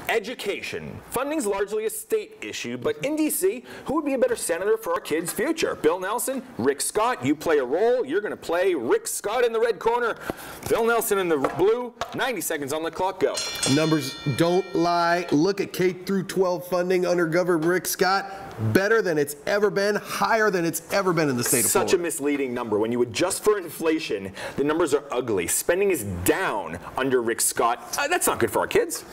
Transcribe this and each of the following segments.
Education. Funding's largely a state issue, but in D.C., who would be a better senator for our kids' future? Bill Nelson, Rick Scott. You play a role. You're going to play Rick Scott in the red corner, Bill Nelson in the blue. 90 seconds on the clock. Go. Numbers don't lie. Look at K through 12 funding under Governor Rick Scott. Better than it's ever been, higher than it's ever been in the state of Florida. Such a misleading number. When you adjust for inflation, the numbers are ugly. Spending is down under Rick Scott. That's not good for our kids.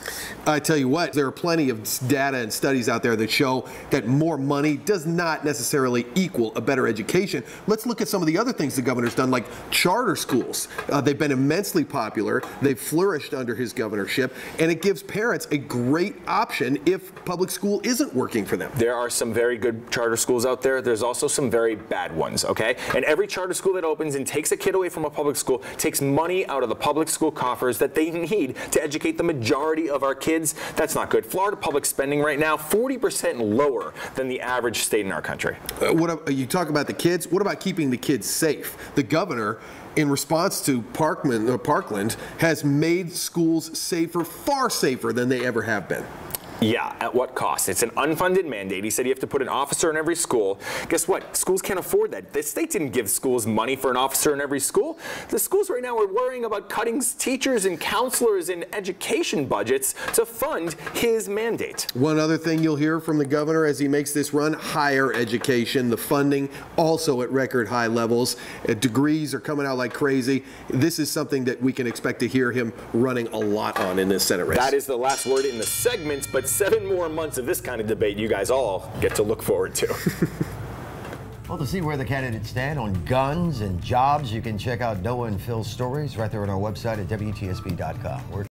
I tell you what, there are plenty of data and studies out there that show that more money does not necessarily equal a better education. Let's look at some of the other things the governor's done, like charter schools. They've been immensely popular. They've flourished under his governorship, and it gives parents a great option if public school isn't working for them. There are some very good charter schools out there. There's also some very bad ones, okay? And every charter school that opens and takes a kid away from a public school takes money out of the public school coffers that they need to educate the majority of our kids. That's not good. Florida public spending right now, 40% lower than the average state in our country. You talk about the kids. What about keeping the kids safe? The governor, in response to Parkland, has made schools safer, far safer than they ever have been. Yeah, at what cost? It's an unfunded mandate. He said you have to put an officer in every school. Guess what? Schools can't afford that. The state didn't give schools money for an officer in every school. The schools right now are worrying about cutting teachers and counselors and education budgets to fund his mandate. One other thing you'll hear from the governor as he makes this run, higher education. The funding also at record high levels. Degrees are coming out like crazy. This is something that we can expect to hear him running a lot on in this Senate race. That is the last word in the segment, but 7 more months of this kind of debate you guys all get to look forward to. Well, to see where the candidates stand on guns and jobs, you can check out Noah and Phil's stories right there on our website at WTSB.com.